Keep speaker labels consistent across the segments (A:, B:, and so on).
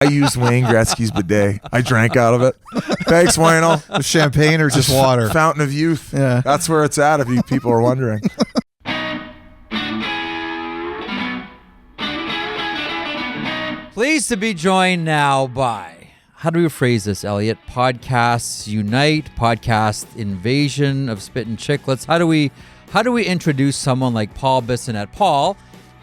A: I used Wayne Gretzky's bidet. I drank out of it. Thanks, Wayne.
B: The champagne or just water?
A: Fountain of youth.
B: Yeah.
A: That's where it's at if you people are wondering.
C: Pleased to be joined now by, how do we phrase this, Elliotte? Podcasts unite, podcast invasion of spit and chicklets. How do we introduce someone like Paul Bissonnette? Paul,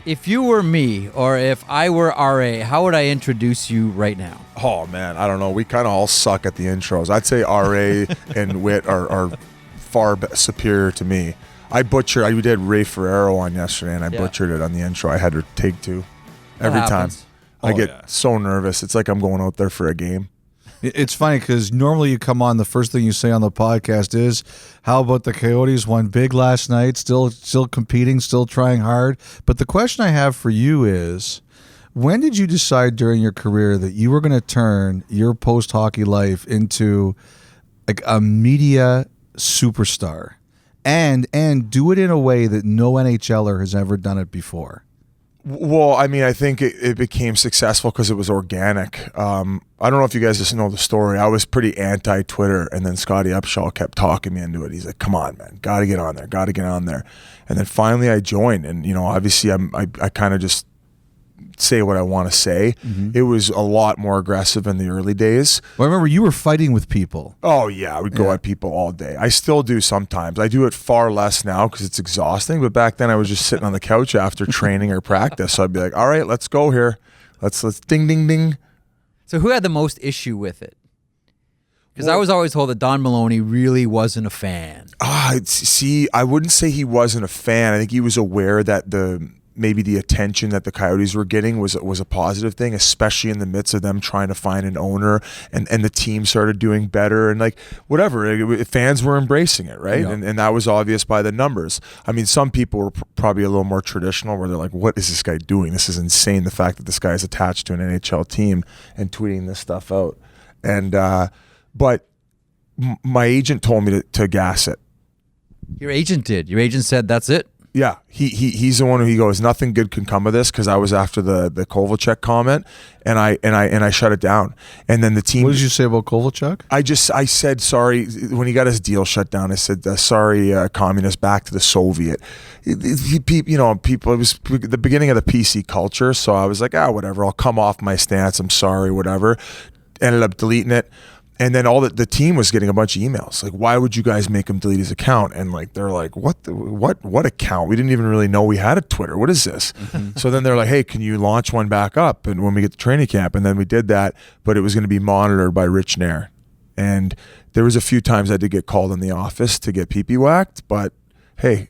C: if you were me or if I were RA, how would I introduce you right now?
A: Oh, man, I don't know. We kind of all suck at the intros. I'd say RA and Wit are far superior to me. I did Ray Ferrero on yesterday, and I butchered it on the intro. I had to take two every time. I get so nervous. It's like I'm going out there for a game.
B: It's funny because normally you come on, the first thing you say on the podcast is, how about the Coyotes won big last night, still competing, still trying hard. But the question I have for you is, when did you decide during your career that you were going to turn your post-hockey life into like a media superstar and do it in a way that no NHLer has ever done it before?
A: Well, I mean, I think it became successful because it was organic. I don't know if you guys just know the story. I was pretty anti-Twitter, and then Scotty Upshaw kept talking me into it. He's like, come on, man, got to get on there. And then finally I joined, and, obviously I kind of just say what I want to say. Mm-hmm. It was a lot more aggressive in the early days.
B: Well, I remember you were fighting with people.
A: Oh, yeah. I would go at people all day. I still do sometimes. I do it far less now because it's exhausting. But back then I was just sitting on the couch after training or practice. So I'd be like, all right, let's go here. Let's ding, ding, ding.
C: So who had the most issue with it? Because I was always told that Don Maloney really wasn't a fan.
A: See, I wouldn't say he wasn't a fan. I think he was aware that maybe the attention that the Coyotes were getting was a positive thing, especially in the midst of them trying to find an owner, and the team started doing better, and like whatever, fans were embracing it, right? Yeah. And that was obvious by the numbers. I mean, some people were probably a little more traditional where they're like, what is this guy doing? This is insane, the fact that this guy is attached to an NHL team and tweeting this stuff out. And but my agent told me to gas it.
C: Your agent did? Your agent said that's it?
A: Yeah, he's the one who, he goes, nothing good can come of this, because I was after the Kovalchuk comment, and I shut it down. And then the team.
B: What did you say about Kovalchuk?
A: I said sorry when he got his deal shut down. I said sorry, communist, back to the Soviet. People. It was the beginning of the PC culture, so I was like, whatever. I'll come off my stance. I'm sorry, whatever. Ended up deleting it. And then the team was getting a bunch of emails like, why would you guys make him delete his account? And like, they're like, what account? We didn't even really know we had a Twitter. What is this? Mm-hmm. So then they're like, hey, can you launch one back up? And when we get to training camp, and then we did that, but it was going to be monitored by Rich Nair. And there was a few times I did get called in the office to get pee-pee whacked, but hey,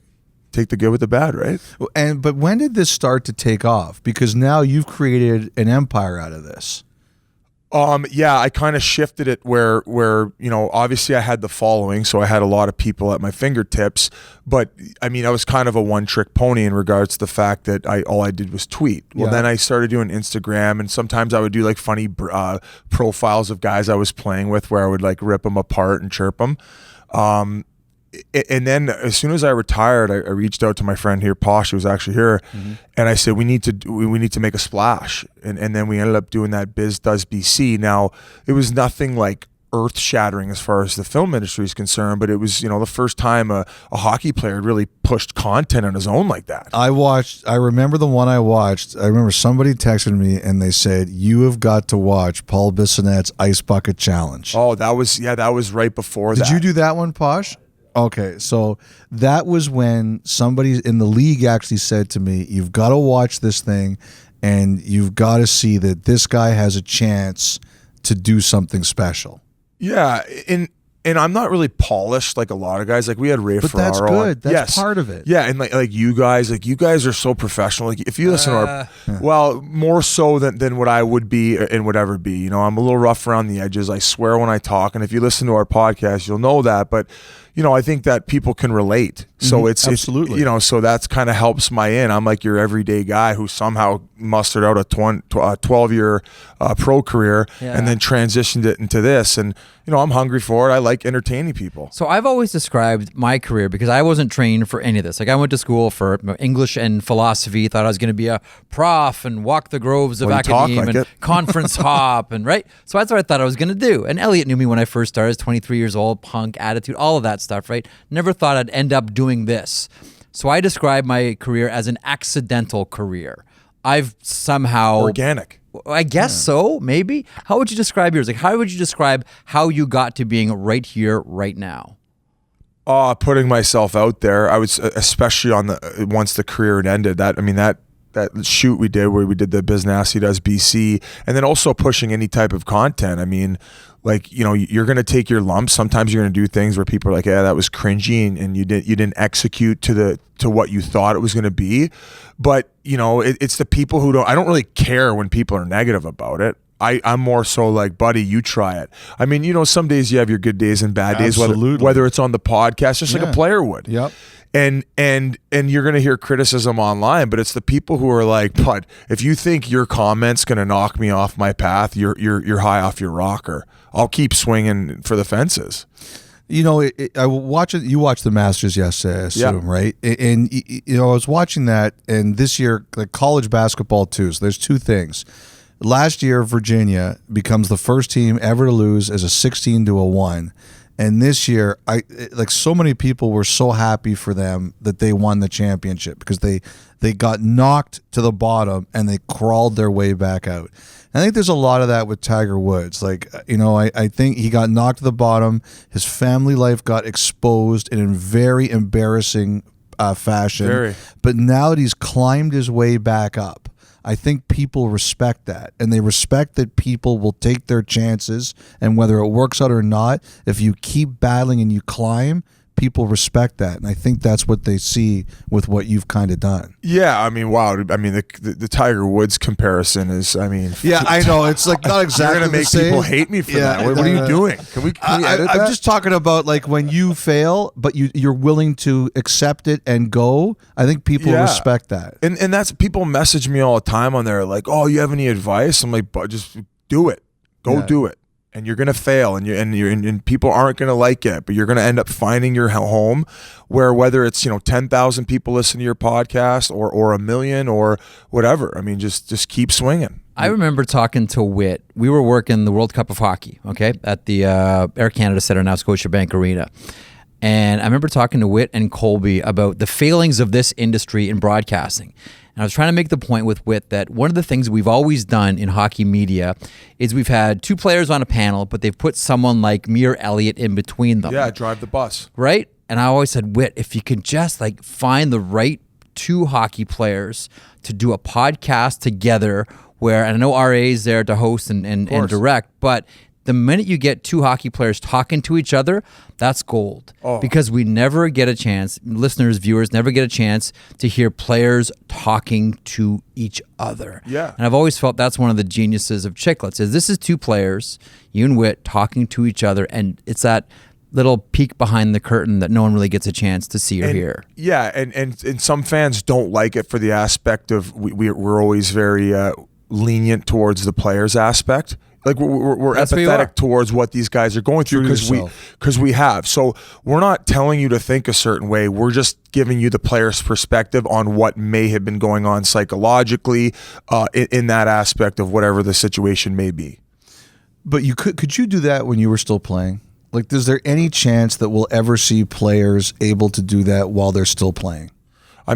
A: take the good with the bad, right?
B: But when did this start to take off? Because now you've created an empire out of this.
A: I kind of shifted it where obviously I had the following, so I had a lot of people at my fingertips, but I mean, I was kind of a one-trick pony in regards to the fact that all I did was tweet. Well, then I started doing Instagram, and sometimes I would do like funny profiles of guys I was playing with where I would like rip them apart and chirp them. And then as soon as I retired, I reached out to my friend here, Posh, who was actually here, mm-hmm. and I said, we need to make a splash. And then we ended up doing that Biz Does BC. Now, it was nothing like earth-shattering as far as the film industry is concerned, but it was, the first time a hockey player really pushed content on his own like that.
B: I remember the one I watched. I remember somebody texted me and they said, you have got to watch Paul Bissonnette's Ice Bucket Challenge.
A: Oh, that was right before that.
B: Did you do that one, Posh? Okay, so that was when somebody in the league actually said to me, you've got to watch this thing and you've got to see that this guy has a chance to do something special.
A: Yeah, and I'm not really polished like a lot of guys. Like we had Ray Ferraro.
B: But that's good. That's part of it.
A: Yeah, and like you guys are so professional. Like if you listen to our, more so than what I would be and would ever be. I'm a little rough around the edges. I swear when I talk, and if you listen to our podcast, you'll know that. But I think that people can relate. So it's
B: absolutely.
A: So that's kind of helps my in. I'm like your everyday guy who somehow mustered out a 12-year pro career and then transitioned it into this. And, I'm hungry for it. I like entertaining people.
C: So I've always described my career, because I wasn't trained for any of this. Like, I went to school for English and philosophy, thought I was going to be a prof and walk the groves of academia and conference hop, and right. So that's what I thought I was going to do. And Elliotte knew me when I first started. I was 23 years old, punk attitude, all of that stuff, right? Never thought I'd end up doing this. So I describe my career as an accidental career. I've somehow...
A: Organic.
C: I guess so, maybe. How would you describe yours? Like, how would you describe how you got to being right here, right now?
A: Putting myself out there. I was, especially once the career had ended. That shoot we did where we did the Biznasty does BC, and then also pushing any type of content. You're going to take your lumps. Sometimes you're going to do things where people are like, yeah, that was cringy, and you didn't execute to what you thought it was going to be. But, it's the people who I don't really care when people are negative about it. I'm more so like, buddy, you try it. Some days you have your good days and bad days, whether it's on the podcast, just like a player would.
B: Yep.
A: And you're going to hear criticism online, but it's the people who are like, but if you think your comment's going to knock me off my path, you're high off your rocker. I'll keep swinging for the fences.
B: I watch it. You watched the Masters yesterday, I assume, right? And I was watching that, and this year, like college basketball too. So there's two things. Last year, Virginia becomes the first team ever to lose as a 16-1. And this year, so many people were so happy for them that they won the championship, because they got knocked to the bottom and they crawled their way back out. And I think there's a lot of that with Tiger Woods. I think he got knocked to the bottom. His family life got exposed in a very embarrassing fashion.
A: Very.
B: But now that he's climbed his way back up, I think people respect that, and they respect that people will take their chances, and whether it works out or not, if you keep battling and you climb, people respect that, and I think that's what they see with what you've kind of done.
A: Yeah, wow. The Tiger Woods comparison is,
B: yeah, I know it's like not exactly.
A: You're gonna make people hate me for that. What are you doing? Can we edit that?
B: I'm just talking about like when you fail, but you're willing to accept it and go. I think people respect that.
A: And that's, people message me all the time on there like, oh, you have any advice? I'm like, but just do it. Go do it. And you're gonna fail, and people aren't gonna like it, but you're gonna end up finding your home, where whether it's 10,000 people listen to your podcast or a million or whatever. Just keep swinging.
C: I remember talking to Whit. We were working the World Cup of Hockey, at the Air Canada Centre, now Scotiabank Arena. And I remember talking to Whit and Colby about the failings of this industry in broadcasting. And I was trying to make the point with Whit that one of the things we've always done in hockey media is we've had two players on a panel, but they've put someone like me or Elliotte in between them.
A: Yeah, drive the bus.
C: Right? And I always said, Whit, if you could just find the right two hockey players to do a podcast together where, and I know RA is there to host and direct, but the minute you get two hockey players talking to each other, that's gold. Because we never get a chance, listeners, viewers, never get a chance to hear players talking to each other.
A: Yeah.
C: And I've always felt that's one of the geniuses of Chicklets, is this is two players, you and Whit, talking to each other, and it's that little peek behind the curtain that no one really gets a chance to see or hear.
A: Yeah, and some fans don't like it for the aspect of we're always very lenient towards the players aspect. Like we're empathetic towards what these guys are going through because we have. So we're not telling you to think a certain way. We're just giving you the player's perspective on what may have been going on psychologically in that aspect of whatever the situation may be.
B: But could you do that when you were still playing? Like, is there any chance that we'll ever see players able to do that while they're still playing?
A: I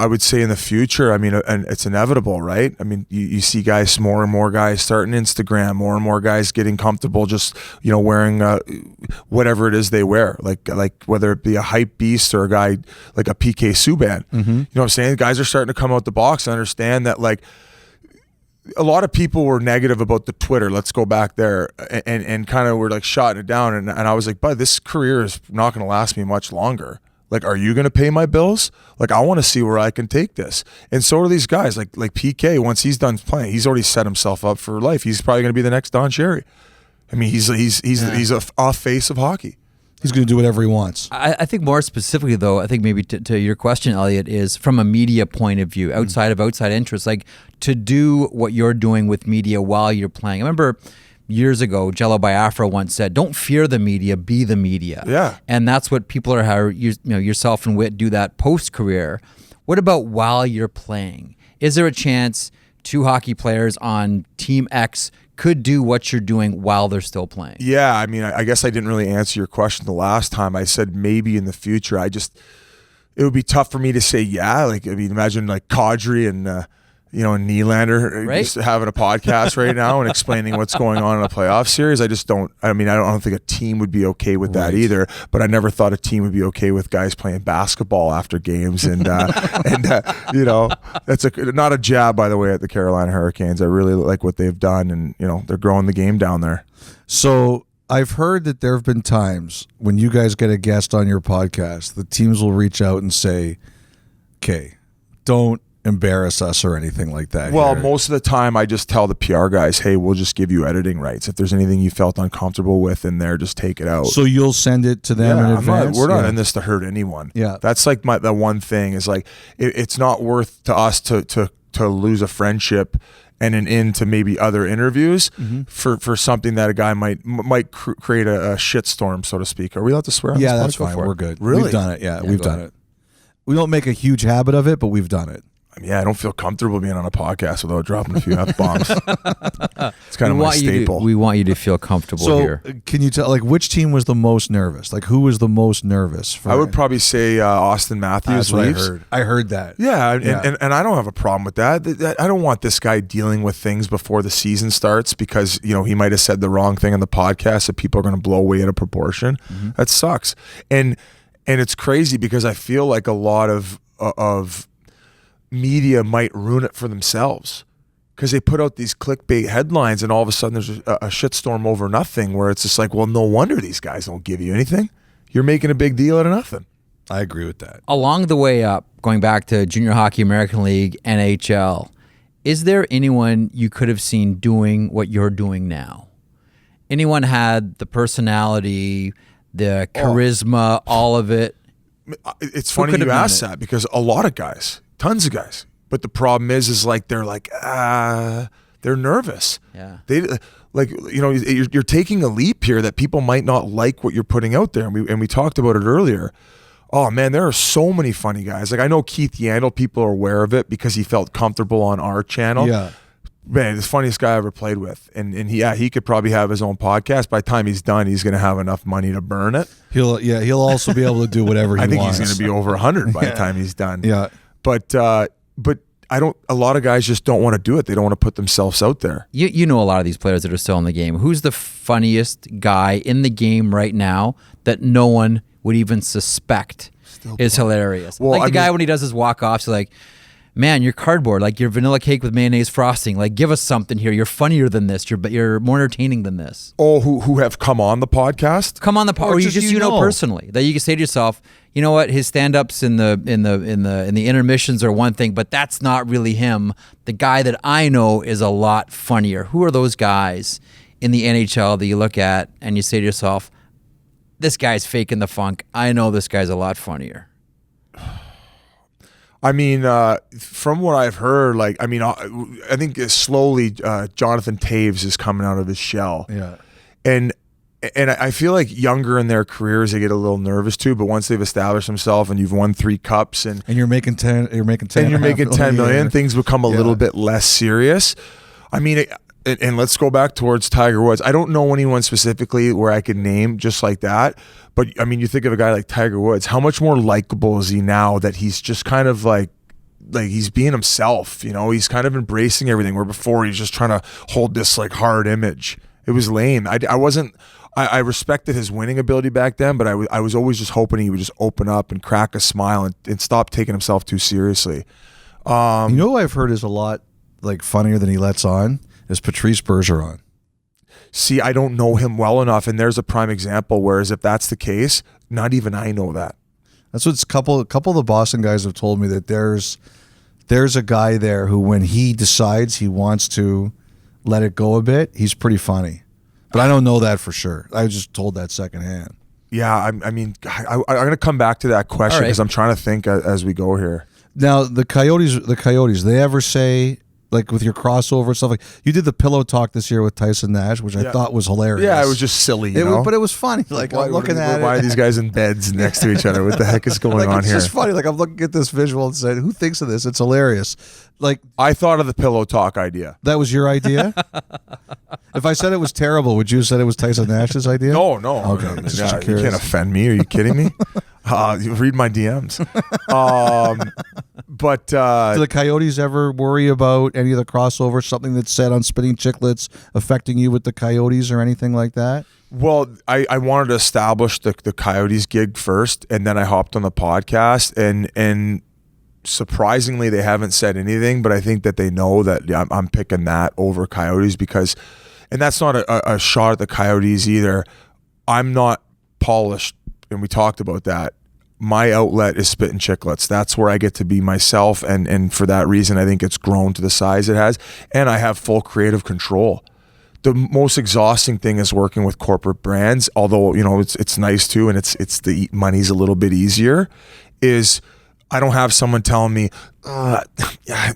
A: would say in the future, and it's inevitable, right? You see guys, more and more guys starting Instagram, more and more guys getting comfortable just, wearing whatever it is they wear, like whether it be a hype beast or a guy like a PK Subban. Mm-hmm. You know what I'm saying? Guys are starting to come out the box and understand that, like, a lot of people were negative about the Twitter. Let's go back there and kind of were like shotting it down. And I was like, bud, this career is not going to last me much longer. Like, are you going to pay my bills? Like, I want to see where I can take this. And so are these guys. Like PK, once he's done playing, he's already set himself up for life. He's probably going to be the next Don Cherry. He's a face of hockey.
B: He's going to do whatever he wants.
C: I think more specifically, though, I think maybe to your question, Elliotte, is from a media point of view, outside of outside interests, like to do what you're doing with media while you're playing. I remember years ago, Jello Biafra once said, "Don't fear the media, be the media."
A: Yeah.
C: And that's what people are, how yourself and Whit do that post-career. What about while you're playing? Is there a chance two hockey players on Team X could do what you're doing while they're still playing?
A: Yeah, I mean, I guess I didn't really answer your question the last time. I said maybe in the future. It would be tough for me to say yeah. Like, I mean, imagine like Kadri and and Nylander just having a podcast right now and explaining what's going on in a playoff series. I don't think a team would be okay with that either. But I never thought a team would be okay with guys playing basketball after games. And that's not a jab, by the way, at the Carolina Hurricanes. I really like what they've done, and they're growing the game down there.
B: So I've heard that there have been times when you guys get a guest on your podcast, the teams will reach out and say, "Okay, don't embarrass us or anything like that."
A: Well,
B: here.
A: most of the time I just tell the PR guys, hey, we'll just give you editing rights. If there's anything you felt uncomfortable with in there, just take it out.
B: So you'll send it to them in advance?
A: We're not in this to hurt anyone.
B: Yeah.
A: That's like the one thing is like, it's not worth to us to lose a friendship and an in to maybe other interviews for something that a guy might create a shitstorm, so to speak. Are we allowed to swear on
B: Yeah,
A: this
B: that's
A: podcast?
B: fine. We're good.
A: Really?
B: We've done it. Yeah, we've done it. We don't make a huge habit of it, but we've done it.
A: I mean, I don't feel comfortable being on a podcast without dropping a few F-bombs. It's kind of my staple.
C: We want you to feel comfortable here.
B: So, can you tell, like, which team was the most nervous? Like, who was the most nervous?
A: I would probably say Austin Matthews.
B: That's what
A: Leafs.
B: I heard that.
A: Yeah, and I don't have a problem with that. I don't want this guy dealing with things before the season starts because he might have said the wrong thing on the podcast that people are going to blow away out of proportion. That sucks. And it's crazy because I feel like a lot of media might ruin it for themselves because they put out these clickbait headlines and all of a sudden there's a shitstorm over nothing where it's just like, well, no wonder these guys don't give you anything. You're making a big deal out of nothing.
B: I agree with that.
C: Along the way up, going back to Junior Hockey, American League, NHL, is there anyone you could have seen doing what you're doing now? Anyone had the personality, the charisma, all of it?
A: It's funny you ask that because a lot of guys, tons of guys, but the problem is like they're nervous.
C: Yeah,
A: they you're taking a leap here that people might not like what you're putting out there, and we talked about it earlier. Oh man, there are so many funny guys. Like I know Keith Yandel, people are aware of it because he felt comfortable on our channel.
B: Yeah.
A: Man, the funniest guy I ever played with. And he could probably have his own podcast. By the time he's done, he's going to have enough money to burn it.
B: He'll also be able to do whatever he wants.
A: I think he's going to be over 100 by the time he's done.
B: Yeah.
A: But a lot of guys just don't want to do it. They don't want to put themselves out there.
C: You know a lot of these players that are still in the game. Who's the funniest guy in the game right now that no one would even suspect is hilarious?
A: Well,
C: like the guy when he does his walk-offs, like, man, you're cardboard, like you're vanilla cake with mayonnaise frosting. Like, give us something here. You're funnier than this. You're more entertaining than this.
A: Oh, who have come on the podcast?
C: Come on the podcast, or you just know personally that you can say to yourself, you know what, his stand-ups in the intermissions are one thing, but that's not really him. The guy that I know is a lot funnier. Who are those guys in the NHL that you look at and you say to yourself, this guy's faking the funk. I know this guy's a lot funnier.
A: I mean, from what I've heard, I think slowly Jonathan Taves is coming out of his shell.
B: Yeah.
A: And I feel like younger in their careers, they get a little nervous too, but once they've established themselves and you've won 3 cups and
B: you're making 10
A: million, things become a little bit less serious. I mean, and let's go back towards Tiger Woods. I don't know anyone specifically where I could name just like that. But I mean, you think of a guy like Tiger Woods, how much more likable is he now that he's just kind of like he's being himself, he's kind of embracing everything where before he's just trying to hold this like hard image. It was lame. I respected his winning ability back then, but I was always just hoping he would just open up and crack a smile and stop taking himself too seriously.
B: Who I've heard is a lot like funnier than he lets on is Patrice Bergeron.
A: See, I don't know him well enough, and there's a prime example. Whereas if that's the case, not even I know that.
B: That's what a couple of the Boston guys have told me, that there's a guy there who, when he decides he wants to let it go a bit, he's pretty funny. But I don't know that for sure. I was just told that secondhand.
A: Yeah, I mean, I'm going to come back to that question because I'm trying to think as we go here.
B: Now, the Coyotes, they ever say, like with your crossover and stuff, like you did the pillow talk this year with Tyson Nash, which I thought was hilarious.
A: Yeah, it was just silly,
B: but it was funny. Like I'm looking at it.
A: Why are these guys in beds next to each other? What the heck is going on here?
B: It's just funny. Like I'm looking at this visual and saying, who thinks of this? It's hilarious. Like
A: I thought of the pillow talk idea.
B: That was your idea? If I said it was terrible, would you have said it was Tyson Nash's idea?
A: No.
B: Okay.
A: You can't offend me. Are you kidding me? You read my DMs. But
B: do the Coyotes ever worry about any of the crossover, something that's said on Spitting Chicklets affecting you with the Coyotes or anything like that?
A: Well, I wanted to establish the Coyotes gig first, and then I hopped on the podcast, and surprisingly, they haven't said anything, but I think that they know that I'm picking that over Coyotes because, and that's not a shot at the Coyotes either. I'm not polished, and we talked about that. My outlet is Spittin' Chicklets. That's where I get to be myself, and for that reason, I think it's grown to the size it has, and I have full creative control. The most exhausting thing is working with corporate brands, although it's nice too, and it's the money's a little bit easier. Is I don't have someone telling me, yeah,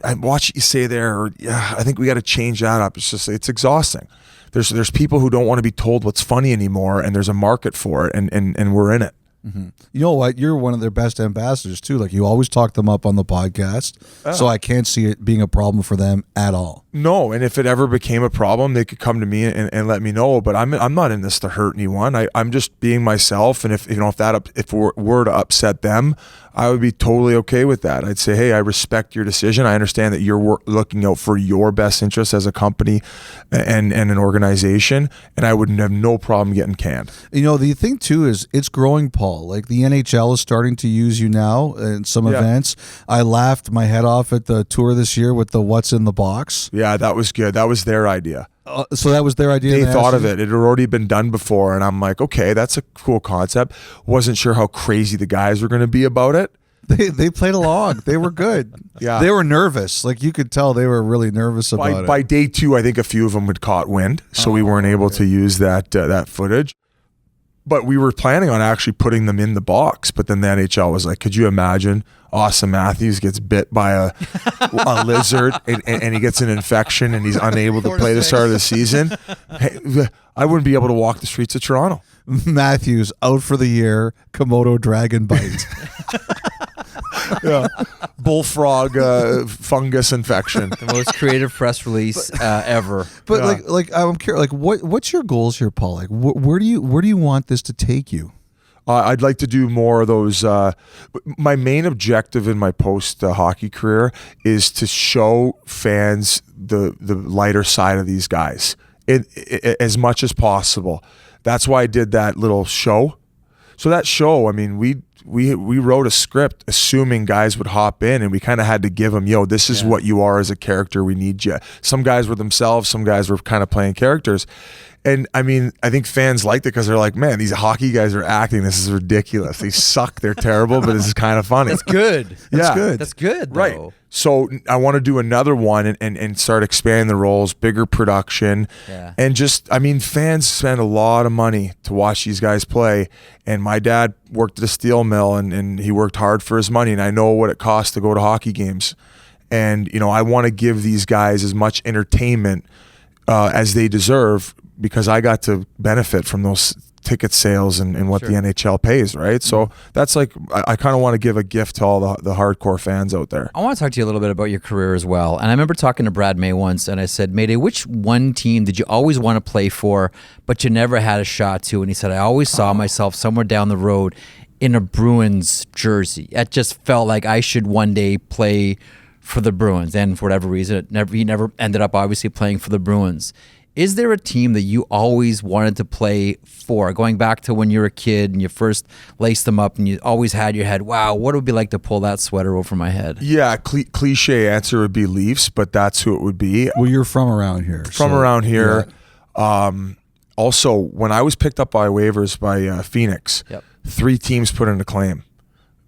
A: I watch what you say there, or yeah, I think we got to change that up. It's exhausting. There's people who don't want to be told what's funny anymore, and there's a market for it, and we're in it.
B: Mm-hmm. You know what? You're one of their best ambassadors too. Like you always talk them up on the podcast, so I can't see it being a problem for them at all.
A: No, and if it ever became a problem, they could come to me and let me know. But I'm not in this to hurt anyone. I'm just being myself, and if it were to upset them, I would be totally okay with that. I'd say, hey, I respect your decision. I understand that you're looking out for your best interests as a company and an organization, and I would have no problem getting canned.
B: The thing too is it's growing, Paul. Like the NHL is starting to use you now in some events. I laughed my head off at the tour this year with the "What's in the Box."
A: Yeah, that was good. That was their idea.
B: So that was their idea.
A: They thought of it. It had already been done before, and I'm like, okay, that's a cool concept. Wasn't sure how crazy the guys were going to be about it.
B: They played along. They were good.
A: Yeah,
B: they were nervous. Like you could tell they were really nervous about it.
A: By day 2, I think a few of them had caught wind, so we weren't able to use that footage. But we were planning on actually putting them in the box. But then the NHL was like, could you imagine Austin Matthews gets bit by a lizard and he gets an infection and he's unable to play the start of the season? Hey, I wouldn't be able to walk the streets of Toronto.
B: Matthews out for the year, Komodo dragon bite.
A: Yeah, bullfrog fungus infection.
C: The most creative press release ever.
B: But like I'm curious. Like, what's your goals here, Paul? Like, where do you want this to take you?
A: I'd like to do more of those. My main objective in my post hockey career is to show fans the lighter side of these guys as much as possible. That's why I did that little show. So that show, I mean, we wrote a script assuming guys would hop in, and we kind of had to give them, this is what you are as a character. We need you. Some guys were themselves. Some guys were kind of playing characters. And I mean, I think fans liked it because they're like, man, these hockey guys are acting. This is ridiculous. They suck. They're terrible, but this is kind of funny.
C: That's good. That's good, though.
A: Right. So I want to do another one and start expanding the roles, bigger production.
C: Yeah.
A: And just, I mean, fans spend a lot of money to watch these guys play. And my dad worked at a steel mill and he worked hard for his money. And I know what it costs to go to hockey games. And, I want to give these guys as much entertainment as they deserve, because I got to benefit from those ticket sales and what the NHL pays, right? So that's like, I kind of want to give a gift to all the hardcore fans out there.
C: I want to talk to you a little bit about your career as well. And I remember talking to Brad May once, and I said, Mayday, which one team did you always want to play for, but you never had a shot to? And he said, I always saw myself somewhere down the road in a Bruins jersey. It just felt like I should one day play for the Bruins. And for whatever reason, he never ended up obviously playing for the Bruins. Is there a team that you always wanted to play for? Going back to when you were a kid and you first laced them up and you always had your head, wow, what it would be like to pull that sweater over my head?
A: Yeah, cliche answer would be Leafs, but that's who it would be.
B: Well, you're from around here.
A: Around here. Yeah. Also, when I was picked up by waivers by Phoenix, 3 teams put in a claim: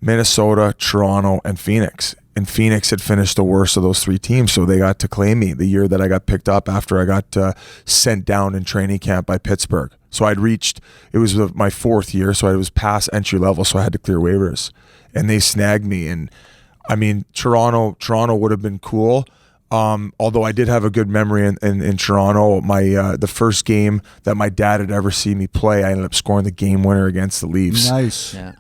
A: Minnesota, Toronto, and Phoenix. and Phoenix had finished the worst of those 3 teams, so they got to claim me the year that I got picked up after I got sent down in training camp by Pittsburgh. So it was my 4th year, so I was past entry level, so I had to clear waivers, and they snagged me. And I mean, Toronto would have been cool. Although I did have a good memory in Toronto, the first game that my dad had ever seen me play, I ended up scoring the game winner against the Leafs.
B: Nice.
C: Yeah.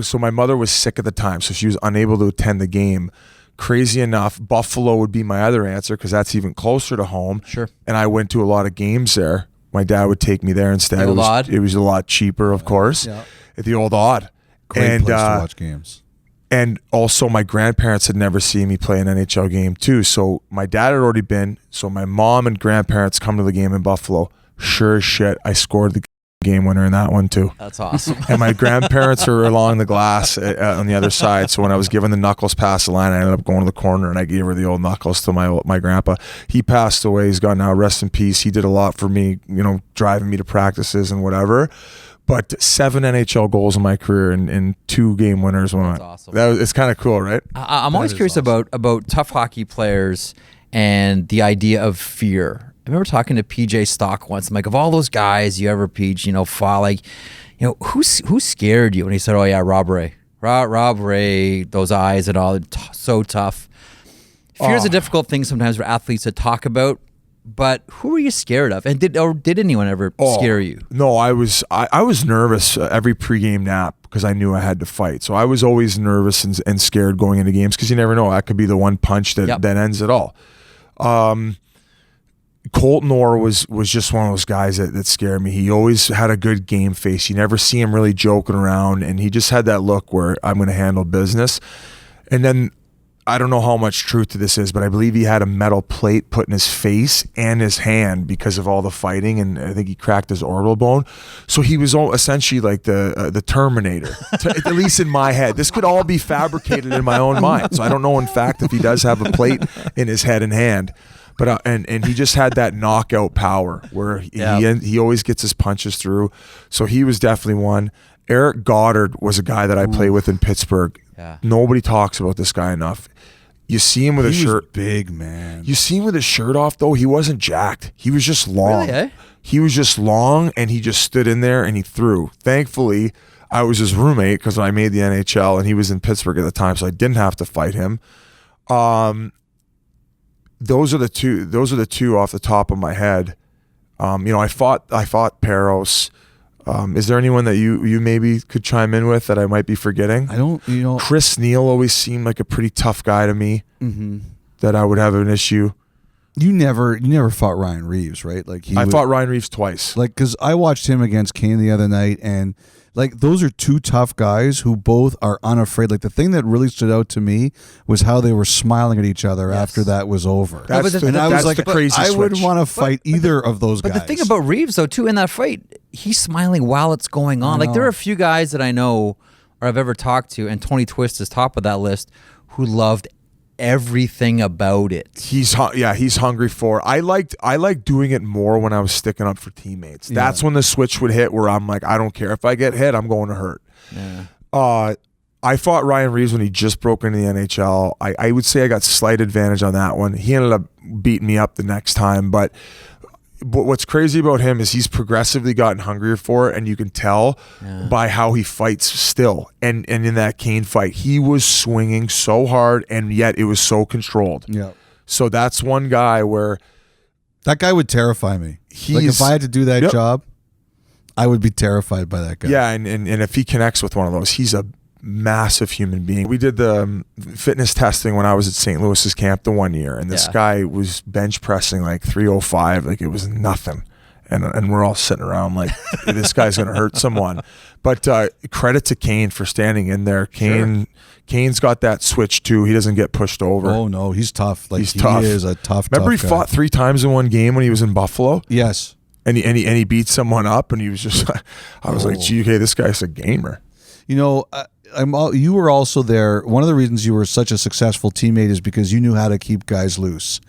A: So my mother was sick at the time, so she was unable to attend the game. Crazy enough, Buffalo would be my other answer because that's even closer to home.
C: Sure.
A: And I went to a lot of games there. My dad would take me there instead.
C: The old Odd?
A: It was a lot cheaper, of course.
B: Yeah.
A: At the old Odd.
B: Great place to watch games.
A: And also my grandparents had never seen me play an NHL game too. So my dad had already been. So my mom and grandparents come to the game in Buffalo. Sure as shit, I scored the game winner in that one too.
C: That's awesome.
A: And my grandparents were along the glass on the other side. So when I was given the knuckles past the line, I ended up going to the corner and I gave her the old knuckles to my grandpa. He passed away. He's gone now. Rest in peace. He did a lot for me, driving me to practices and whatever. But 7 NHL goals in my career and 2 game winners.
C: That's awesome.
A: It's kind of cool, right?
C: I'm always curious about tough hockey players and the idea of fear. I remember talking to PJ Stock once. I'm like, of all those guys you ever fought, who scared you? And he said, oh yeah, Rob Ray. Rob Ray, those eyes and all, so tough. Fear is a difficult thing sometimes for athletes to talk about. But who were you scared of? And did anyone ever scare you?
A: No, I was nervous every pregame nap because I knew I had to fight. So I was always nervous and scared going into games because you never know. That could be the one punch that ends it all. Colton Orr was just one of those guys that scared me. He always had a good game face. You never see him really joking around, and he just had that look where I'm going to handle business. And then I don't know how much truth to this is, but I believe he had a metal plate put in his face and his hand because of all the fighting, and I think he cracked his orbital bone. So he was essentially like the Terminator, at least in my head. This could all be fabricated in my own mind. So I don't know, in fact, if he does have a plate in his head and hand. But and he just had that knockout power where he always gets his punches through. So he was definitely one. Eric Goddard was a guy that I play with in Pittsburgh.
C: Yeah.
A: Nobody talks about this guy enough. You see him with a shirt.
B: Was big, man.
A: You see him with his shirt off, though. He wasn't jacked. He was just long.
C: Really, eh?
A: He was just long, and he just stood in there and he threw. Thankfully, I was his roommate because I made the NHL, and he was in Pittsburgh at the time, so I didn't have to fight him. Those are the two off the top of my head. I fought Peros. Is there anyone that you maybe could chime in with that I might be forgetting?
B: I don't,
A: Chris Neal always seemed like a pretty tough guy to me.
B: Mm-hmm.
A: That I would have an issue.
B: You never fought Ryan Reeves, right?
A: I fought Ryan Reeves twice.
B: Because I watched him against Kane the other night, and those are 2 tough guys who both are unafraid. The thing that really stood out to me was how they were smiling at each other after that was over.
A: I was like,
B: the crazy I wouldn't want to fight either of those guys.
C: But the thing about Reeves, though, too, in that fight, he's smiling while it's going on. There are a few guys that I know or I've ever talked to, and Tony Twist is top of that list, who loved everything about it.
A: He's hungry for. I liked doing it more when I was sticking up for teammates. That's when the switch would hit where I'm like, I don't care if I get hit, I'm going to hurt.
C: Yeah.
A: I fought Ryan Reeves when he just broke into the NHL. I would say I got slight advantage on that one. He ended up beating me up the next time, but what's crazy about him is he's progressively gotten hungrier for it, and you can tell by how he fights still. And in that Kane fight, he was swinging so hard, and yet it was so controlled.
B: Yeah.
A: So that's one guy where
B: that guy would terrify me. If I had to do that job, I would be terrified by that guy.
A: Yeah, and if he connects with one of those, he's a massive human being. We did the fitness testing when I was at St. Louis's camp the one year, and this guy was bench pressing 305, it was nothing, and we're all sitting around like this guy's gonna hurt someone. But credit to Kane for standing in there. Kane's got that switch too. He doesn't get pushed over.
B: Oh no, he's tough.
A: He's tough.
B: He is a tough.
A: Remember,
B: tough
A: he
B: guy.
A: fought 3 times in one game when he was in Buffalo.
B: Yes,
A: and he beat someone up, and he was just. I was like, gee, okay, this guy's a gamer.
B: You were also there. One of the reasons you were such a successful teammate is because you knew how to keep guys loose.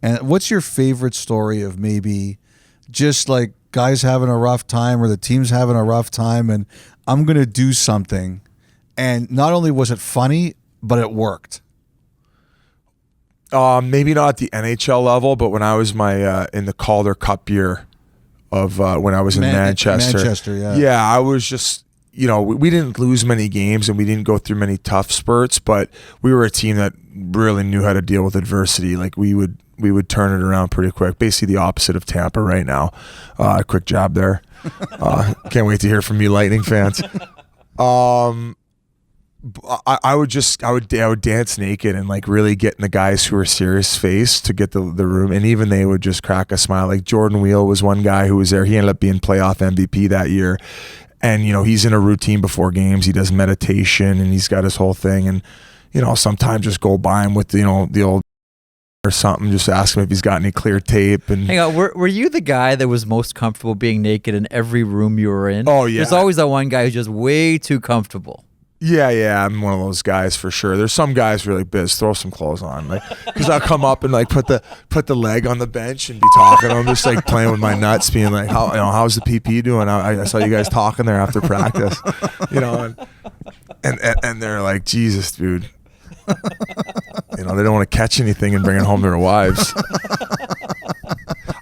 B: And what's your favorite story of maybe just guys having a rough time or the team's having a rough time and I'm going to do something, and not only was it funny, but it worked?
A: Maybe not at the NHL level, but when I was in the Calder Cup year of when I was in Manchester. Yeah, I was just, we didn't lose many games and we didn't go through many tough spurts, but we were a team that really knew how to deal with adversity. Like we would turn it around pretty quick. Basically the opposite of Tampa right now. Quick job there. Can't wait to hear from you Lightning fans. I would dance naked and like really get in the guys who were serious face to get the room, and even they would just crack a smile. Like Jordan Wheel was one guy who was there. He ended up being playoff MVP that year, and he's in a routine before games. He does meditation and he's got his whole thing. And sometimes just go by him with the old or something, just ask him if he's got any clear tape. And
C: hang on, were you the guy that was most comfortable being naked in every room you were in?
A: Oh yeah,
C: there's always that one guy who's just way too comfortable.
A: Yeah, I'm one of those guys for sure. There's some guys really biz, throw some clothes on, like, because I'll come up and like put the leg on the bench and be talking. I'm just like playing with my nuts, being like, how's the PP doing? I saw you guys talking there after practice, and they're like, Jesus, dude, they don't want to catch anything and bring it home to their wives.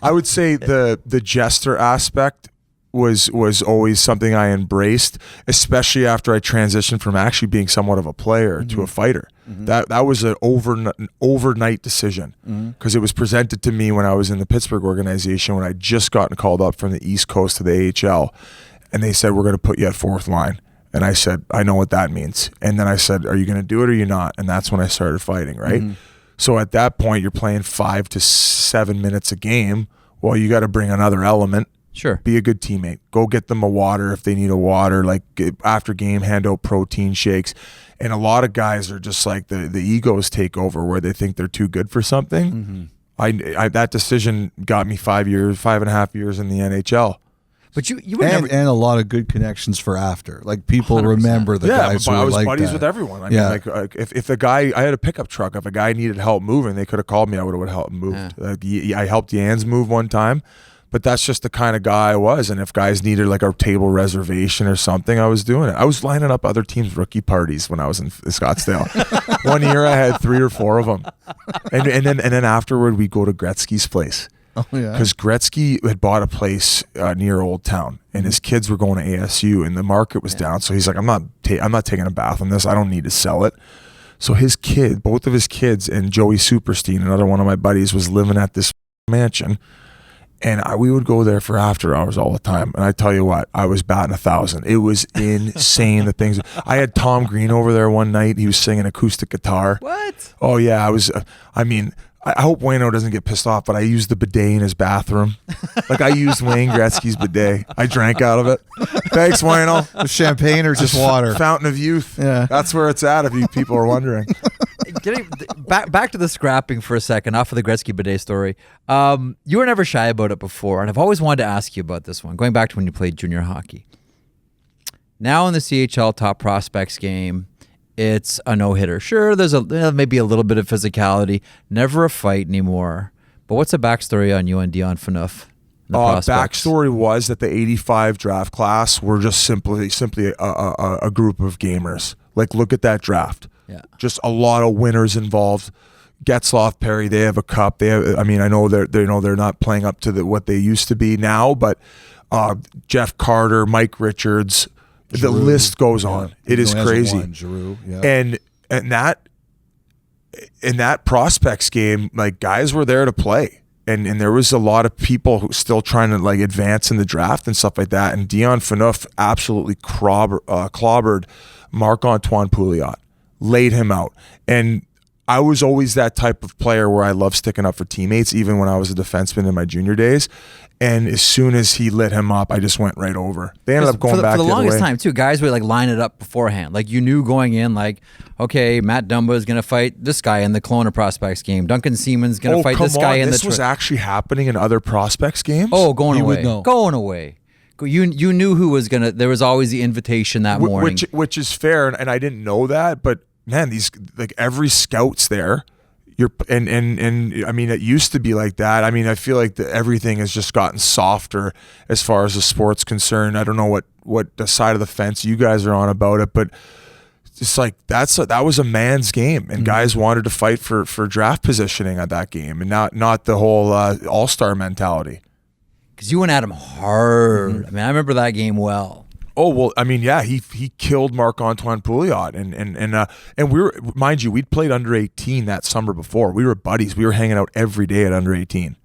A: I would say the jester aspect was always something I embraced, especially after I transitioned from actually being somewhat of a player to a fighter. That was an overnight decision, because it was presented to me when I was in the Pittsburgh organization, when I'd just gotten called up from the East Coast to the AHL, and they said, we're going to put you at fourth line. And I said, I know what that means. And then I said, are you going to do it or you're not? And that's when I started fighting, right? So at that point, you're playing 5 to 7 minutes a game. Well, you got to bring another element.
C: Sure.
A: Be a good teammate. Go get them a water if they need a water. Like after game, hand out protein shakes. And a lot of guys are just like the egos take over where they think they're too good for something. I that decision got me 5.5 years in the NHL.
C: But you would never...
B: and a lot of good connections for after. Like people
C: 100%.
B: remember the guys who
A: I was
B: like
A: buddies
B: that.
A: with everyone. I mean, like if the guy, I had a pickup truck. If a guy needed help moving, they could have called me. I would have helped him move. I helped Jans move one time. But that's just the kind of guy I was. And if guys needed like a table reservation or something, I was doing it. I was lining up other teams' rookie parties when I was in Scottsdale. One year I had 3 or 4 of them. And then afterward, we'd go to Gretzky's place.
B: Oh, yeah.
A: Because Gretzky had bought a place near Old Town, and his kids were going to ASU, and the market was down. So he's like, I'm not taking a bath on this. I don't need to sell it. So both of his kids, and Joey Superstein, another one of my buddies, was living at this mansion. And we would go there for after hours all the time. And I tell you what, I was batting 1,000. It was insane, the things. I had Tom Green over there one night. He was singing acoustic guitar.
C: What?
A: Oh, yeah. I hope Wayno doesn't get pissed off, but I used the bidet in his bathroom. Like I used Wayne Gretzky's bidet. I drank out of it. Thanks, Wayno.
B: With champagne or just water?
A: Fountain of youth.
B: Yeah.
A: That's where it's at if you people are wondering.
C: Back to the scrapping for a second, off of the Gretzky bidet story. You were never shy about it before, and I've always wanted to ask you about this one, going back to when you played junior hockey. Now in the CHL Top Prospects game, it's a no-hitter. Sure, there's maybe a little bit of physicality, never a fight anymore. But what's the backstory on you and Dion Phaneuf?
A: Backstory was that the 85 draft class were just simply a group of gamers. Like, look at that draft.
C: Yeah.
A: Just a lot of winners involved. Getzlaf, Perry, they have a cup. I know they're not playing up to what they used to be now, but Jeff Carter, Mike Richards, the list goes on. It is crazy.
B: Giroux, yeah.
A: And in that prospects game, like guys were there to play. And there was a lot of people who still trying to like advance in the draft and stuff like that. And Dion Phaneuf absolutely clobbered Marc-Antoine Pouliot, laid him out. And I was always that type of player where I love sticking up for teammates, even when I was a defenseman in my junior days. And as soon as he lit him up, I just went right over. They ended up going back
C: for the
A: the
C: longest
A: other way.
C: time too. Guys would like line it up beforehand. Like you knew going in, like, okay, Matt Dumba is going to fight this guy in the Kelowna Prospects game. Duncan Seaman's going to fight this guy in the.
A: This was actually happening in other prospects games.
C: Oh, going
B: You
C: away,
B: would know.
C: going away. You knew who was gonna. There was always the invitation that morning,
A: which is fair, and I didn't know that. But man, these like every scout's there. And I mean, it used to be like that. I mean, I feel like everything has just gotten softer as far as the sport's concerned. I don't know what the side of the fence you guys are on about it, but it's like that was a man's game, and guys wanted to fight for draft positioning at that game, and not the whole all-star mentality.
C: Because you went at him hard. I mean, I remember that game well.
A: Oh well, I mean, yeah, he killed Marc-Antoine Pouliot, and we were, mind you, we'd played under 18 that summer before. We were buddies. We were hanging out every day at under 18.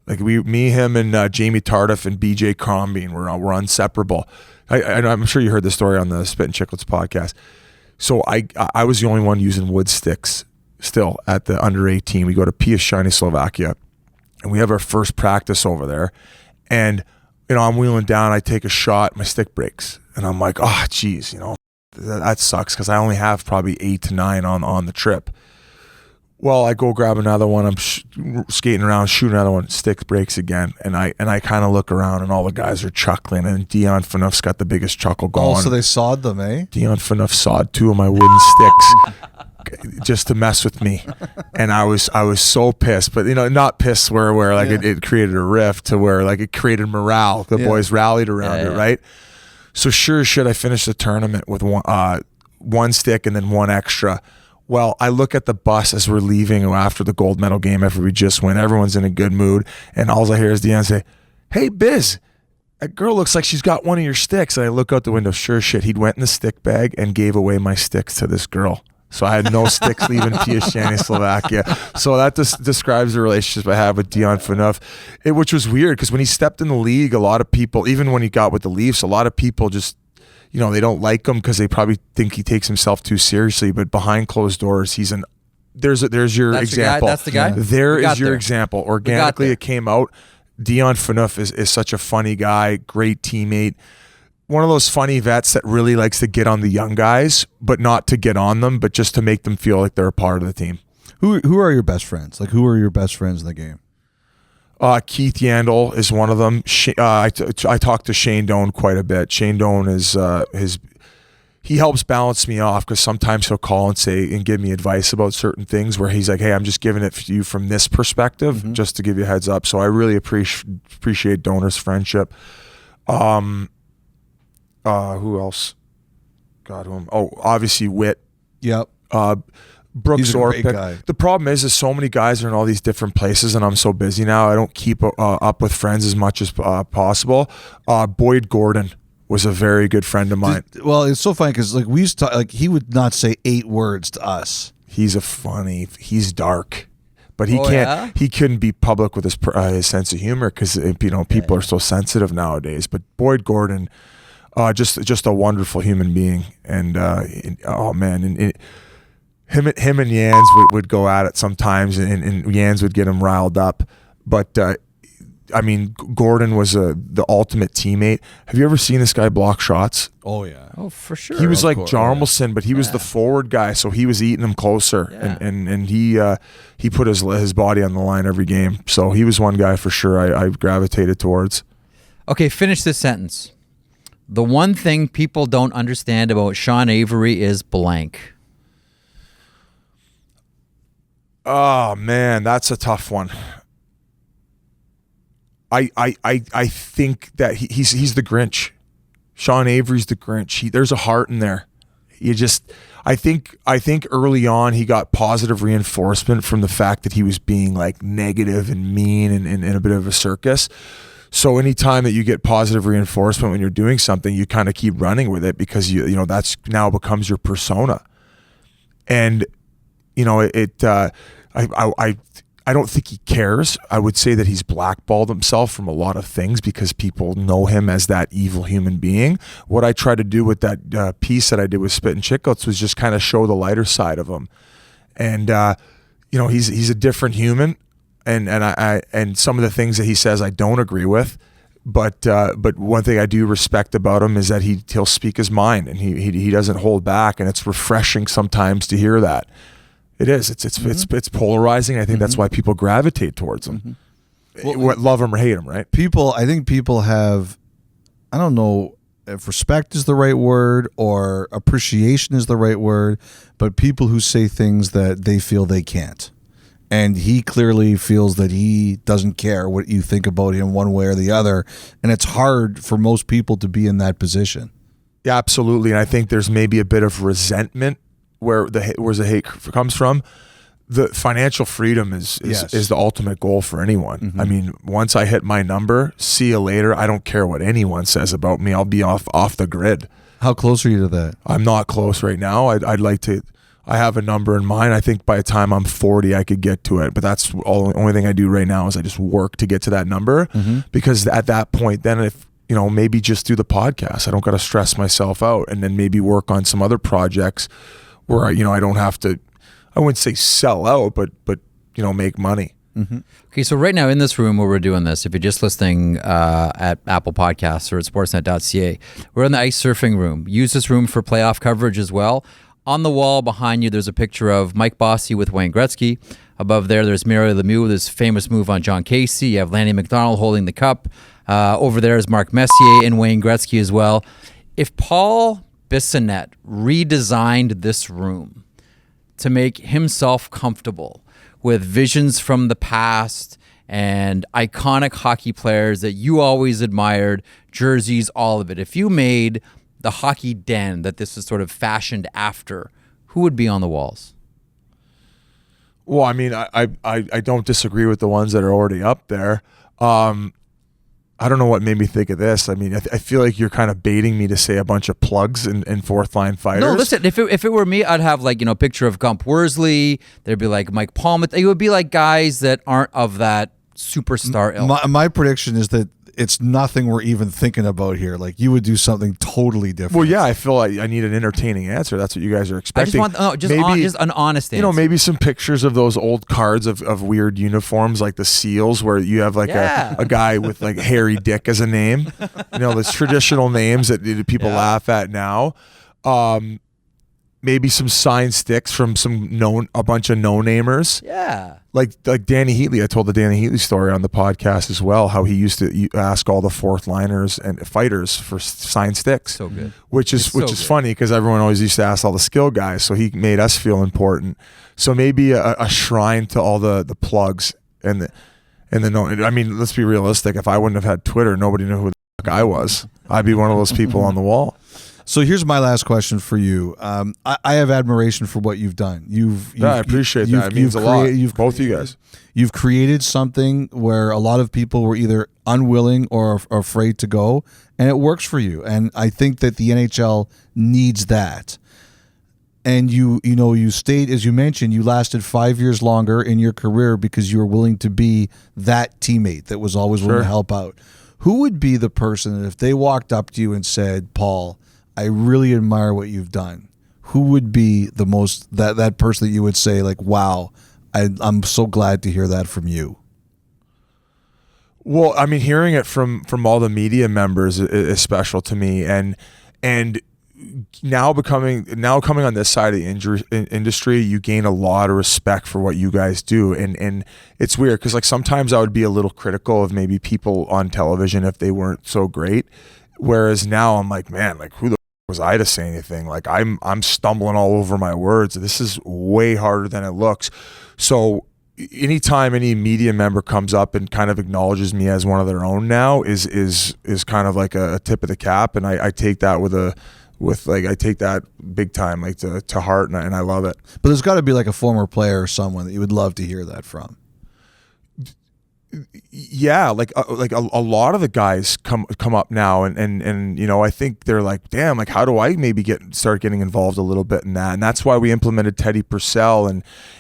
A: Like me, him, and Jamie Tardif and BJ Crombie were inseparable. I'm sure you heard the story on the Spit and Chicklets podcast. So I was the only one using wood sticks still at the under 18. We go to Biznasty, Slovakia, and we have our first practice over there, and I'm wheeling down, I take a shot, my stick breaks. And I'm like, oh, geez, that sucks because I only have probably 8 to 9 on the trip. Well, I go grab another one, I'm skating around, shoot another one, stick breaks again. And I kind of look around and all the guys are chuckling, and Dion Phaneuf's got the biggest chuckle going.
B: Oh, so they sawed them, eh?
A: Dion Phaneuf sawed 2 of my wooden sticks just to mess with me, and I was so pissed, but not pissed where like it created a rift, to where like it created morale. The boys rallied around it, right? So sure as shit, I finished the tournament with one stick and then one extra. Well, I look at the bus as we're leaving after the gold medal game after we just win. Everyone's in a good mood, and all I hear is Dion say, "Hey Biz, that girl looks like she's got one of your sticks." And I look out the window. Sure as shit, he'd went in the stick bag and gave away my sticks to this girl. So I had no sticks leaving Biznasty, Slovakia. So that describes the relationship I have with Dion Phaneuf, which was weird because when he stepped in the league, a lot of people, even when he got with the Leafs, a lot of people just, they don't like him because they probably think he takes himself too seriously. But behind closed doors, there's your example.
C: That's the guy?
A: There is your example. Organically, it came out. Dion Phaneuf is such a funny guy, great teammate. One of those funny vets that really likes to get on the young guys, but not to get on them, but just to make them feel like they're a part of the team.
B: Who are your best friends? Like, who are your best friends in the game?
A: Keith Yandel is one of them. I talk to Shane Doan quite a bit. Shane Doan is he helps balance me off because sometimes he'll call and give me advice about certain things where he's like, "Hey, I'm just giving it to you from this perspective, just to give you a heads up." So I really appreciate Doner's friendship. Who else? God, obviously Witt.
B: Yep.
A: Brooks
B: He's a great
A: Orpik.
B: guy.
A: The problem is so many guys are in all these different places, and I'm so busy now. I don't keep up with friends as much as possible. Boyd Gordon was a very good friend of mine.
B: Well, it's so funny because we used to like he would not say 8 words to us.
A: He's he's dark. But he can't. Yeah? He couldn't be public with his sense of humor because people are so sensitive nowadays. But Boyd Gordon, just a wonderful human being, and oh man, and him and Jans would go at it sometimes, and Jans would get him riled up. But I mean, Gordon was the ultimate teammate. Have you ever seen this guy block shots?
B: Oh yeah,
C: oh for sure.
A: He was like Jarmelson, but he was the forward guy, so he was eating him closer, and he put his body on the line every game. So he was one guy for sure I gravitated towards.
C: Okay, finish this sentence. The one thing people don't understand about Sean Avery is blank.
A: Oh man, that's a tough one. I think that he's the Grinch. Sean Avery's the Grinch. There's a heart in there. I think early on he got positive reinforcement from the fact that he was being like negative and mean and a bit of a circus. So anytime that you get positive reinforcement when you're doing something, you kind of keep running with it because you know that's now becomes your persona. And I don't think he cares. I would say that he's blackballed himself from a lot of things because people know him as that evil human being. What I tried to do with that piece that I did with Spit and Chicklets was just kind of show the lighter side of him. And he's a different human, and some of the things that he says I don't agree with. But one thing I do respect about him is that he'll speak his mind, and he doesn't hold back, and it's refreshing sometimes to hear that. It is. It's polarizing. I think that's why people gravitate towards him. Well, love him or hate him, right?
B: I think people have, I don't know if respect is the right word or appreciation is the right word, but people who say things that they feel they can't. And he clearly feels that he doesn't care what you think about him one way or the other. And it's hard for most people to be in that position.
A: Yeah, absolutely. And I think there's maybe a bit of resentment where the hate comes from. The financial freedom is the ultimate goal for anyone. I mean, once I hit my number, see you later. I don't care what anyone says about me. I'll be off the grid.
B: How close are you to that?
A: I'm not close right now. I'd like to. I have a number in mind. I think by the time I'm 40, I could get to it. But that's only thing I do right now is I just work to get to that number. Because at that point, then if maybe just do the podcast. I don't got to stress myself out, and then maybe work on some other projects where I don't have to. I wouldn't say sell out, but make money.
C: Okay, so right now in this room where we're doing this, if you're just listening at Apple Podcasts or at sportsnet.ca, we're in the ice surfing room. Use this room for playoff coverage as well. On the wall behind you, there's a picture of Mike Bossy with Wayne Gretzky. Above there's Mario Lemieux with his famous move on John Casey. You have Lanny McDonald holding the cup. Over there is Mark Messier and Wayne Gretzky as well. If Paul Bissonnette redesigned this room to make himself comfortable with visions from the past and iconic hockey players that you always admired, jerseys, all of it, if you made the hockey den that this is sort of fashioned after, who would be on the walls?
A: Well, I mean, I don't disagree with the ones that are already up there. I don't know what made me think of this. I mean, I feel like you're kind of baiting me to say a bunch of plugs and fourth line fighters.
C: No, listen, if it were me, I'd have a picture of Gump Worsley. There'd be like Mike Palmer. It would be like guys that aren't of that superstar ilk.
B: My prediction is that it's nothing we're even thinking about here. Like, you would do something totally different.
A: Well, yeah, I feel like I need an entertaining answer. That's what you guys are expecting.
C: I just want just an honest answer.
A: Maybe some pictures of those old cards of weird uniforms, like the SEALs, where you have a guy with like Harry Dick as a name. Those traditional names that people laugh at now. Maybe some signed sticks from a bunch of no-namers.
C: Yeah.
A: Like Danny Heatley. I told the Danny Heatley story on the podcast as well, how he used to ask all the fourth liners and fighters for signed sticks.
C: So good.
A: Which is funny because everyone always used to ask all the skill guys, so he made us feel important. So maybe a shrine to all the plugs and the no. I mean, let's be realistic. If I wouldn't have had Twitter, nobody knew who the fuck I was. I'd be one of those people on the wall.
B: So here's my last question for you. I have admiration for what you've done.
A: I appreciate that. It means a lot. Both of you guys.
B: You've created something where a lot of people were either unwilling or afraid to go, and it works for you. And I think that the NHL needs that. And you stayed, as you mentioned, you lasted 5 years longer in your career because you were willing to be that teammate that was always willing to help out. Who would be the person that if they walked up to you and said, Paul, I really admire what you've done, who would be the most that person that you would say, like, wow, I'm so glad to hear that from you?
A: Well, I mean, hearing it from all the media members is special to me, and now coming on this side of the industry, you gain a lot of respect for what you guys do, and it's weird because like sometimes I would be a little critical of maybe people on television if they weren't so great, whereas now I'm like, man, like who the was I to say anything? Like I'm stumbling all over my words. This is way harder than it looks. So anytime any media member comes up and kind of acknowledges me as one of their own now is kind of like a tip of the cap, and I take that I take that big time, like to heart, and I love it.
B: But there's got to be like a former player or someone that you would love to hear that from.
A: Yeah, like a lot of the guys come up now, and I think they're like, damn, like how do I maybe start getting involved a little bit in that, and that's why we implemented Teddy Purcell,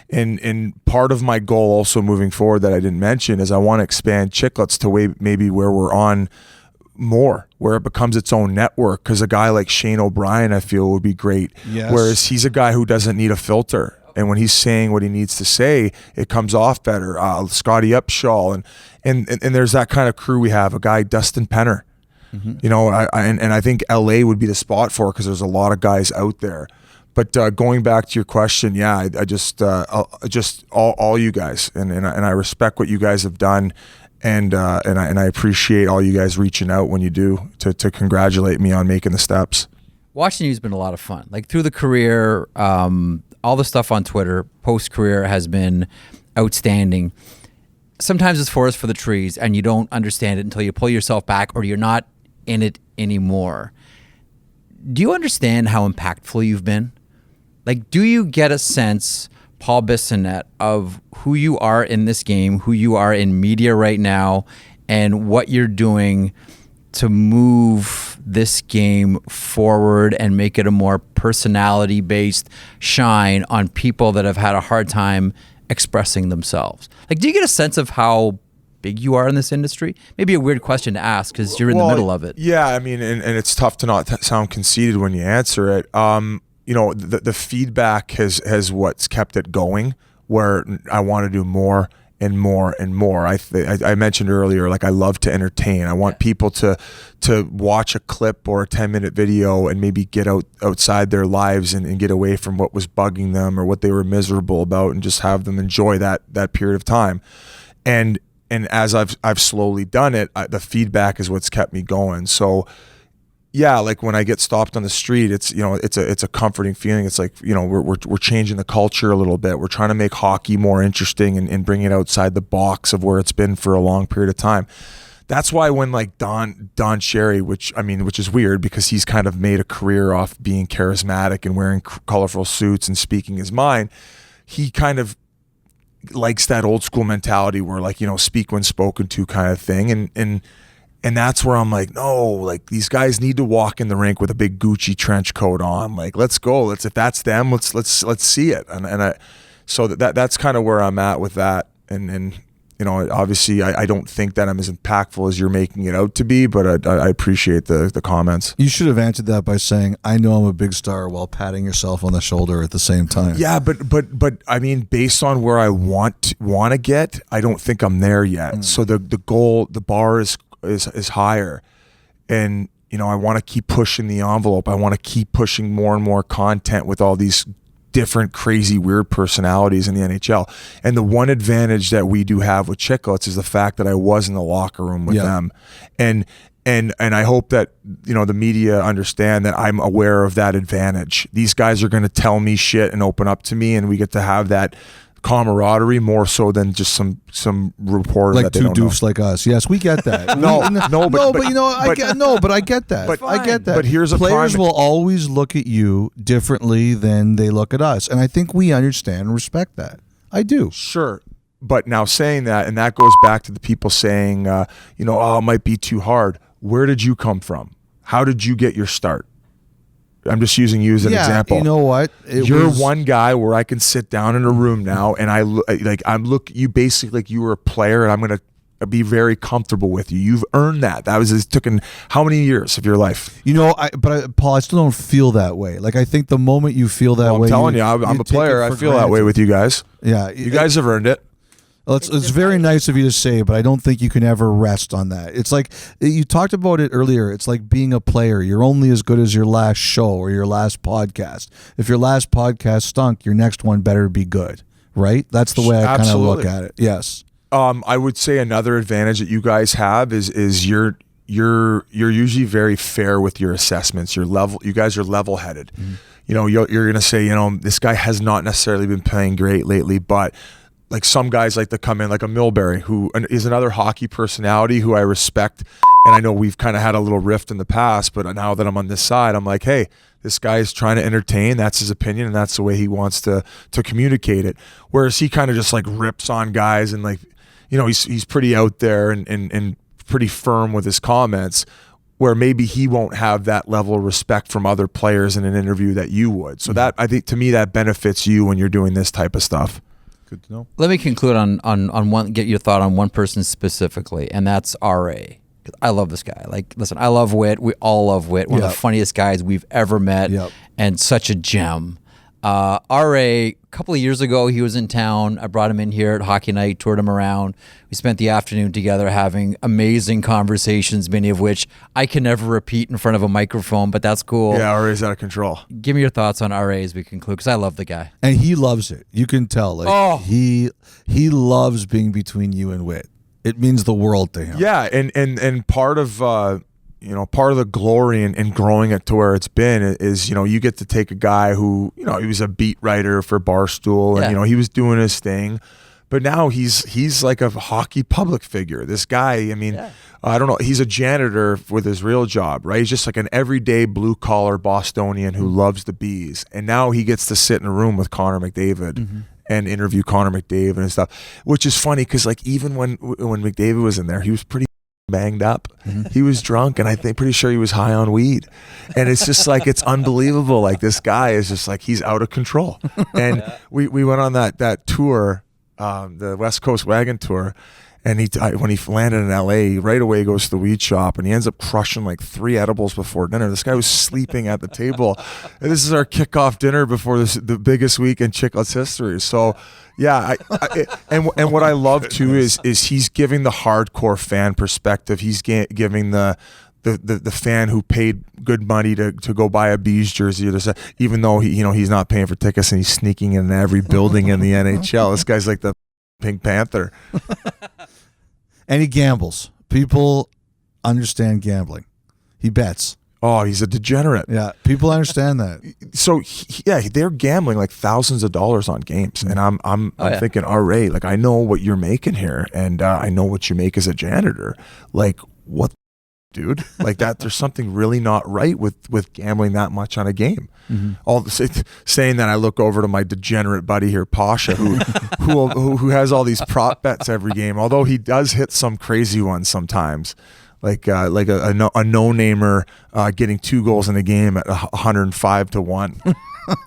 A: and part of my goal also moving forward that I didn't mention is I want to expand Chicklets to maybe where we're on more, where it becomes its own network, because a guy like Shane O'Brien I feel would be great.
B: Yes.
A: Whereas he's a guy who doesn't need a filter. And when he's saying what he needs to say, it comes off better. Scotty Upshaw, and there's that kind of crew we have. A guy, Dustin Penner. Mm-hmm. I think LA would be the spot for it because there's a lot of guys out there. But going back to your question, yeah, I just all you guys, and I respect what you guys have done, and I appreciate all you guys reaching out when you do to congratulate me on making the steps.
C: Watching you has been a lot of fun. Like through the career, all the stuff on Twitter, post-career has been outstanding. Sometimes it's forest for the trees and you don't understand it until you pull yourself back or you're not in it anymore. do you understand how impactful you've been? Like, do you get a sense, Paul Bissonnette, of who you are in this game, who you are in media right now, and what you're doing to move this game forward and make it a more personality-based shine on people that have had a hard time expressing themselves? Like, do you get a sense of how big you are in this industry? Maybe a weird question to ask because you're in the middle of it.
A: Yeah, I mean, and it's tough to not sound conceited when you answer it. You know, the feedback has what's kept it going, where I want to do more and more and more. I mentioned earlier, like, I love to entertain. I want people to watch a clip or a 10-minute video and maybe get outside their lives and get away from what was bugging them or what they were miserable about, and just have them enjoy that period of time. And as I've slowly done it, the feedback is what's kept me going. So yeah, like when I get stopped on the street, it's, you know, it's a comforting feeling. It's like, you know, we're changing the culture a little bit. We're trying to make hockey more interesting and bring it outside the box of where it's been for a long period of time. That's why when like Don Cherry, which is weird because he's kind of made a career off being charismatic and wearing colorful suits and speaking his mind, he kind of likes that old school mentality where, like, you know, speak when spoken to kind of thing. And that's where I'm like, no, like, these guys need to walk in the rink with a big Gucci trench coat on. Like, let's go. If that's them, let's see it. So that's kind of where I'm at with that. And you know, obviously I don't think that I'm as impactful as you're making it out to be, but I appreciate the comments.
B: You should have answered that by saying, I know I'm a big star, while patting yourself on the shoulder at the same time.
A: Yeah, but I mean, based on where I want to get, I don't think I'm there yet. So the goal, the bar is higher. And, you know, I want to keep pushing the envelope. I want to keep pushing more and more content with all these different crazy weird personalities in the NHL. And the one advantage that we do have with Chicklets is the fact that I was in the locker room with them. And I hope that, you know, the media understand that I'm aware of that advantage. These guys are going to tell me shit and open up to me, and we get to have that camaraderie more so than just some reporter
B: like
A: that they
B: two
A: don't know.
B: doofs like us. Yes, we get that.
A: But
B: you know, I get that. I get that.
A: But here's
B: players will always look at you differently than they look at us, and I think we understand and respect that. I do.
A: Sure. But now saying that, and that goes back to the people saying, you know, oh, it might be too hard. Where did you come from? How did you get your start? I'm just using you as an example.
B: You know what?
A: You're one guy where I can sit down in a room now and you basically like you were a player, and I'm going to be very comfortable with you. You've earned that. It's taken how many years of your life?
B: You know, Paul, I still don't feel that way. Like, I think the moment you feel that way,
A: I'm telling you, I'm a player. I feel that way with you guys.
B: Yeah.
A: You guys have earned it.
B: It's very nice of you to say, but I don't think you can ever rest on that. It's like, you talked about it earlier. It's like being a player. You're only as good as your last show or your last podcast. If your last podcast stunk, your next one better be good, right? That's the way I kind of look at it. Yes.
A: I would say another advantage that you guys have is you're usually very fair with your assessments. You guys are level-headed. Mm-hmm. You know, you're going to say, you know, this guy has not necessarily been playing great lately, but like some guys like to come in, like a Milbury, who is another hockey personality who I respect. And I know we've kind of had a little rift in the past, but now that I'm on this side, I'm like, hey, this guy is trying to entertain. That's his opinion, and that's the way he wants to communicate it. Whereas he kind of just like rips on guys, and like, you know, he's pretty out there and pretty firm with his comments, where maybe he won't have that level of respect from other players in an interview that you would. So that, I think, to me, that benefits you when you're doing this type of stuff.
B: Good to know.
C: Let me conclude on one, get your thought on one person specifically, and that's RA. I love this guy. Like, listen, I love Whit. We all love Whit. One of the funniest guys we've ever met, and such a gem. RA, a couple of years ago, he was in town. I brought him in here at Hockey Night, toured him around. We spent the afternoon together having amazing conversations, many of which I can never repeat in front of a microphone, but that's cool.
A: Yeah, RA's out of control.
C: Give me your thoughts on RA as we conclude, because I love the guy.
B: And he loves it. You can tell. Like, he loves being between you and Whit. It means the world to him. Yeah,
A: and part of part of the glory in growing it to where it's been is, you know, you get to take a guy who, you know, he was a beat writer for Barstool, and you know, he was doing his thing, but now he's like a hockey public figure. This guy, I mean, I don't know. He's a janitor with his real job, right? He's just like an everyday blue collar Bostonian who loves the bees. And now he gets to sit in a room with Connor McDavid and interview Connor McDavid and stuff, which is funny because like even when McDavid was in there, he was pretty banged up. He was drunk, and pretty sure he was high on weed. And it's just like, it's unbelievable. Like this guy is just like, he's out of control. And we went on that tour, the West Coast Wagon Tour. And when he landed in LA, he right away goes to the weed shop, and he ends up crushing like 3 edibles before dinner. This guy was sleeping at the table. And this is our kickoff dinner before the biggest week in Chiclets history. So, yeah, and what I love too is he's giving the hardcore fan perspective. He's giving the fan who paid good money to go buy a Bees jersey, even though he's not paying for tickets and he's sneaking in every building in the NHL. This guy's like the Pink Panther.
B: And he gambles. People understand gambling. He bets.
A: Oh, he's a degenerate.
B: Yeah, people understand that.
A: So they're gambling like thousands of dollars on games, and I'm thinking, all right, like I know what you're making here, and I know what you make as a janitor. Like what, dude? Like that? There's something really not right with gambling that much on a game. All saying that, I look over to my degenerate buddy here, Pasha, who has all these prop bets every game. Although he does hit some crazy ones sometimes, like a no-namer getting 2 goals in a game at 105 to 1.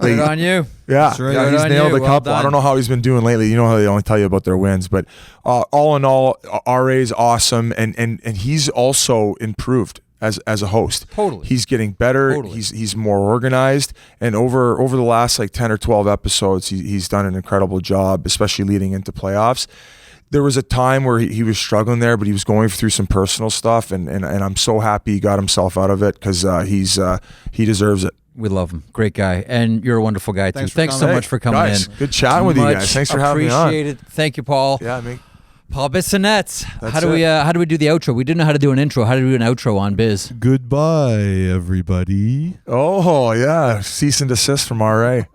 C: Good on you.
A: Yeah,
B: right.
A: yeah, he's nailed a couple.
C: Well
A: I don't know how he's been doing lately. You know how they only tell you about their wins, but all in all, RA's awesome, and he's also improved as a host.
C: Totally.
A: He's getting better.
C: Totally.
A: He's more organized, and over the last like 10 or 12 episodes, he's done an incredible job, especially leading into playoffs. There was a time where he was struggling there, but he was going through some personal stuff, and I'm so happy he got himself out of it because he deserves it.
C: We love him. Great guy. And you're a wonderful guy, too. Thanks so much for coming
A: guys,
C: in.
A: Good chatting with you guys. Thanks for having me on.
C: Appreciate it. Thank you, Paul.
A: Yeah, me.
C: Paul Bissonnette.
A: That's
C: how do we do the outro? We didn't know how to do an intro. How do we do an outro on Biz?
B: Goodbye, everybody.
A: Oh, yeah. Cease and desist from RA.